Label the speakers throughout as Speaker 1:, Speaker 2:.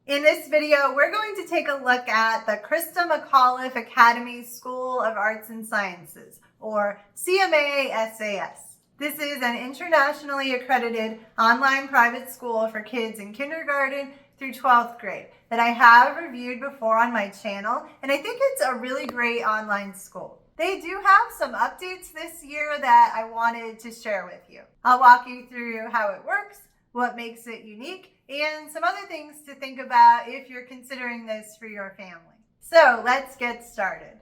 Speaker 1: In this video, we're going to take a look at the Christa McAuliffe Academy School of Arts and Sciences, or CMASAS. This is an internationally accredited online private school for kids in kindergarten through 12th grade that I have reviewed before on my channel, and I think it's a really great online school. They do have some updates this year that I wanted to share with you. I'll walk you through how it works, what makes it unique, and some other things to think about if you're considering this for your family. So let's get started.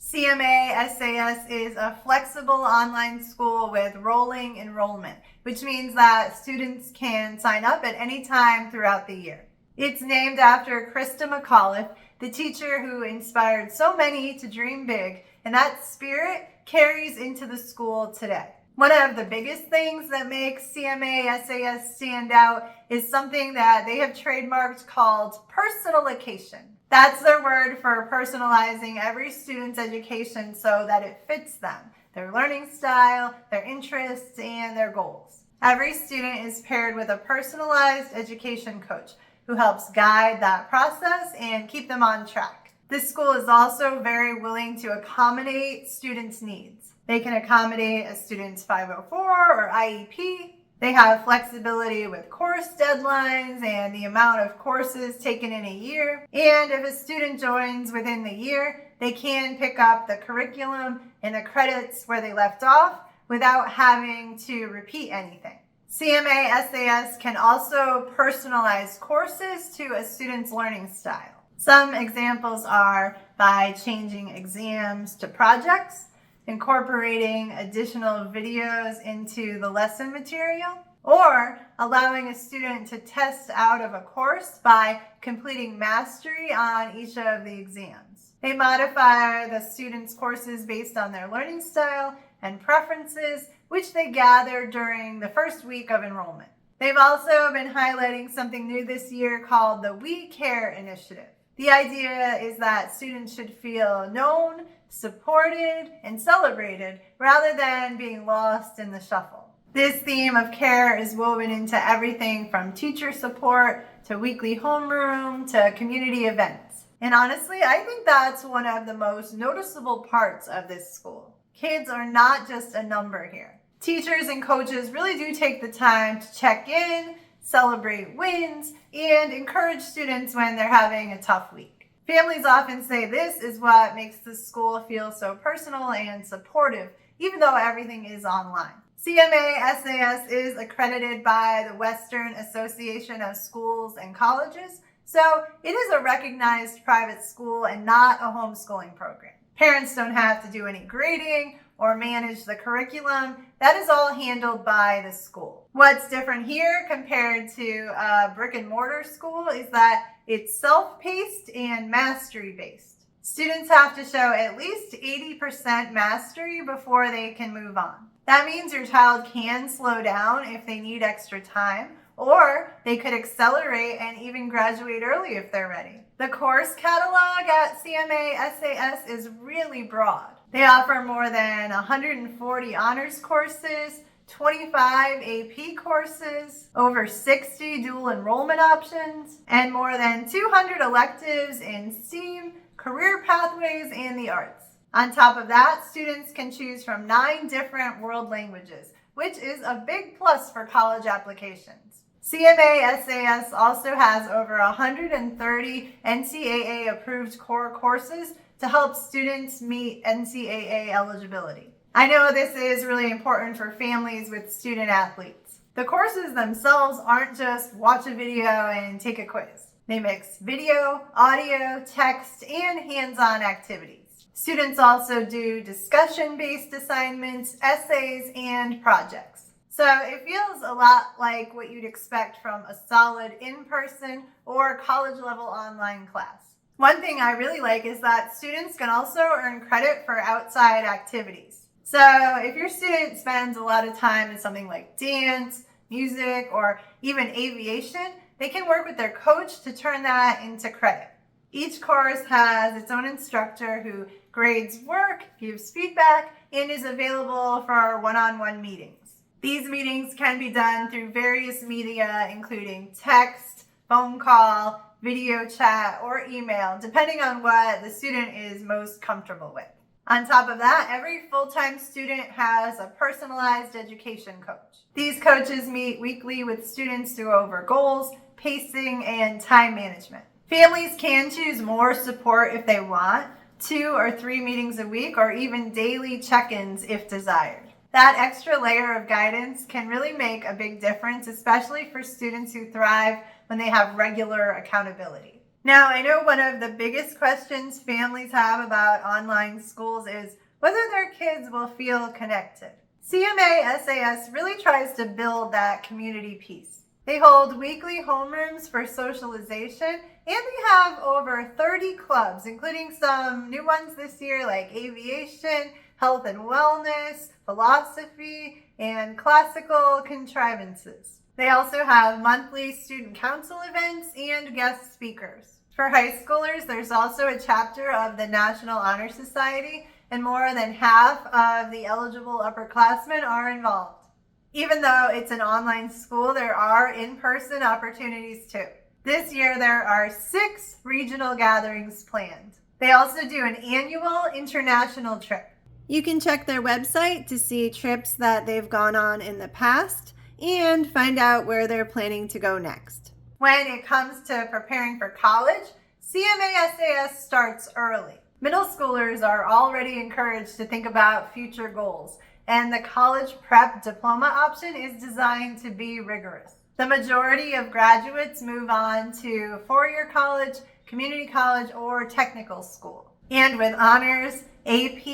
Speaker 1: CMASAS is a flexible online school with rolling enrollment, which means that students can sign up at any time throughout the year. It's named after Christa McAuliffe, the teacher who inspired so many to dream big, and that spirit carries into the school today. One of the biggest things that makes CMASAS stand out is something that they have trademarked called personalization. That's their word for personalizing every student's education so that it fits them, their learning style, their interests, and their goals. Every student is paired with a personalized education coach who helps guide that process and keep them on track. This school is also very willing to accommodate students' needs. They can accommodate a student's 504 or IEP. They have flexibility with course deadlines and the amount of courses taken in a year. And if a student joins within the year, they can pick up the curriculum and the credits where they left off without having to repeat anything. CMASAS can also personalize courses to a student's learning style. Some examples are by changing exams to projects, incorporating additional videos into the lesson material, or allowing a student to test out of a course by completing mastery on each of the exams. They modify the students' courses based on their learning style and preferences, which they gather during the first week of enrollment. They've also been highlighting something new this year called the We Care initiative. The idea is that students should feel known, supported, and celebrated rather than being lost in the shuffle. This theme of care is woven into everything from teacher support to weekly homeroom to community events. And honestly, I think that's one of the most noticeable parts of this school. Kids are not just a number here. Teachers and coaches really do take the time to check in, celebrate wins, and encourage students when they're having a tough week. Families often say this is what makes the school feel so personal and supportive, even though everything is online. CMASAS is accredited by the Western Association of Schools and Colleges, so it is a recognized private school and not a homeschooling program. Parents don't have to do any grading or manage the curriculum. That is all handled by the school. What's different here compared to a brick and mortar school is that it's self-paced and mastery-based. Students have to show at least 80% mastery before they can move on. That means your child can slow down if they need extra time, or they could accelerate and even graduate early if they're ready. The course catalog at CMASAS is really broad. They offer more than 140 honors courses, 25 AP courses, over 60 dual enrollment options, and more than 200 electives in STEAM, career pathways, and the arts. On top of that, students can choose from 9 different world languages, which is a big plus for college applications. CMASAS also has over 130 NCAA approved core courses to help students meet NCAA eligibility. I know this is really important for families with student athletes. The courses themselves aren't just watch a video and take a quiz. They mix video, audio, text, and hands-on activities. Students also do discussion-based assignments, essays, and projects. So it feels a lot like what you'd expect from a solid in-person or college-level online class. One thing I really like is that students can also earn credit for outside activities. So if your student spends a lot of time in something like dance, music, or even aviation, they can work with their coach to turn that into credit. Each course has its own instructor who grades work, gives feedback, and is available for one-on-one meetings. These meetings can be done through various media, including text, phone call, video chat, or email, depending on what the student is most comfortable with. On top of that, every full-time student has a personalized education coach. These coaches meet weekly with students to go over goals, pacing, and time management. Families can choose more support if they want, 2 or 3 meetings a week, or even daily check-ins if desired. That extra layer of guidance can really make a big difference, especially for students who thrive when they have regular accountability. Now, I know one of the biggest questions families have about online schools is whether their kids will feel connected. CMASAS really tries to build that community piece. They hold weekly homerooms for socialization, and they have over 30 clubs, including some new ones this year like aviation, health and wellness, philosophy, and classical contrivances. They also have monthly student council events and guest speakers. For high schoolers, there's also a chapter of the National Honor Society, and more than half of the eligible upperclassmen are involved. Even though it's an online school, there are in-person opportunities too. This year, there are 6 regional gatherings planned. They also do an annual international trip. You can check their website to see trips that they've gone on in the past and find out where they're planning to go next. When it comes to preparing for college, CMASAS starts early. Middle schoolers are already encouraged to think about future goals, and the college prep diploma option is designed to be rigorous. The majority of graduates move on to 4-year college, community college, or technical school. And with honors, AP,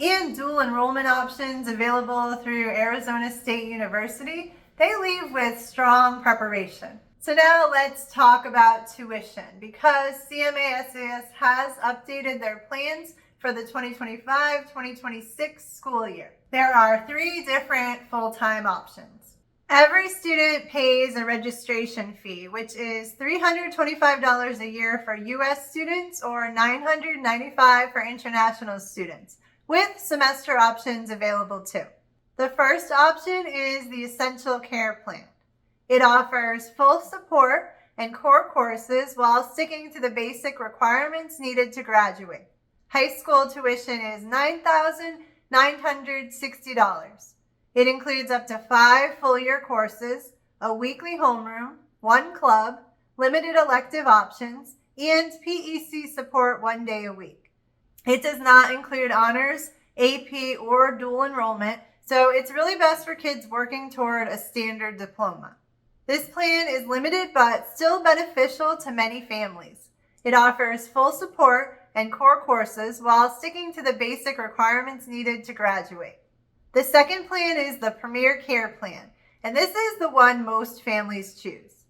Speaker 1: and dual enrollment options available through Arizona State University, they leave with strong preparation. So now let's talk about tuition, because CMASAS has updated their plans for the 2025-2026 school year. There are 3 different full-time options. Every student pays a registration fee, which is $325 a year for U.S. students or $995 for international students, with semester options available too. The first option is the Essential Care Plan. It offers full support and core courses while sticking to the basic requirements needed to graduate. High school tuition is $9,960. It includes up to 5 full-year courses, a weekly homeroom, 1 club, limited elective options, and PEC support 1 day a week. It does not include honors, AP, or dual enrollment, so it's really best for kids working toward a standard diploma. This plan is limited but still beneficial to many families. It offers full support and core courses while sticking to the basic requirements needed to graduate. The second plan is the Premier Care Plan, and this is the one most families choose.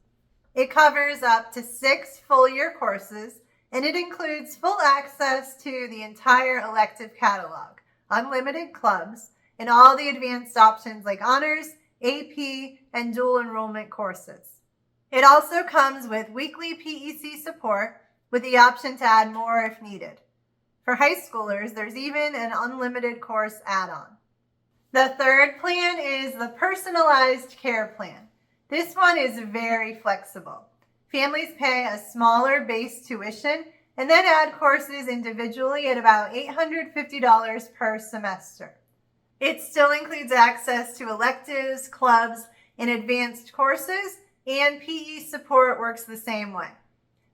Speaker 1: It covers up to 6 full-year courses, and it includes full access to the entire elective catalog, unlimited clubs, and all the advanced options like honors, AP, and dual enrollment courses. It also comes with weekly PEC support with the option to add more if needed. For high schoolers, there's even an unlimited course add-on. The third plan is the Personalized Care Plan. This one is very flexible. Families pay a smaller base tuition and then add courses individually at about $850 per semester. It still includes access to electives, clubs, and advanced courses, and PE support works the same way.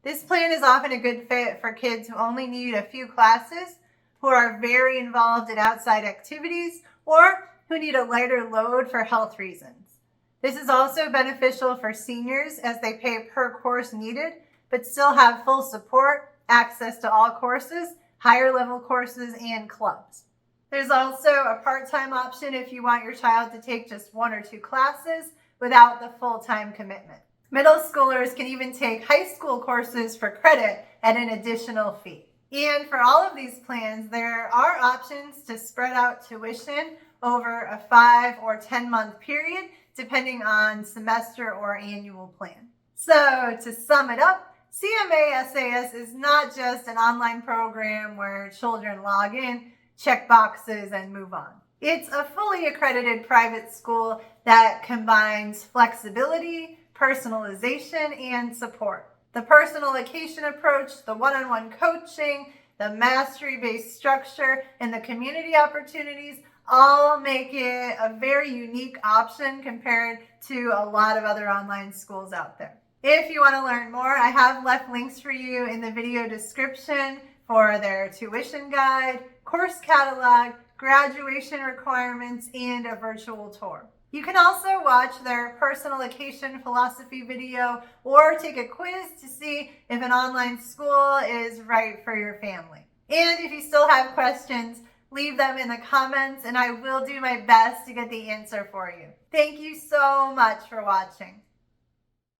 Speaker 1: This plan is often a good fit for kids who only need a few classes, who are very involved in outside activities, or who need a lighter load for health reasons. This is also beneficial for seniors as they pay per course needed, but still have full support, access to all courses, higher level courses, and clubs. There's also a part-time option if you want your child to take just 1 or 2 classes without the full-time commitment. Middle schoolers can even take high school courses for credit at an additional fee. And for all of these plans, there are options to spread out tuition over a 5 or 10-month period, depending on semester or annual plan. So to sum it up, CMASAS is not just an online program where children log in, check boxes, and move on. It's a fully accredited private school that combines flexibility, personalization, and support. The personalization approach, the one-on-one coaching, the mastery-based structure, and the community opportunities all make it a very unique option compared to a lot of other online schools out there. If you want to learn more, I have left links for you in the video description for their tuition guide, course catalog, graduation requirements, and a virtual tour. You can also watch their personalization philosophy video or take a quiz to see if an online school is right for your family. And if you still have questions, leave them in the comments and I will do my best to get the answer for you. Thank you so much for watching.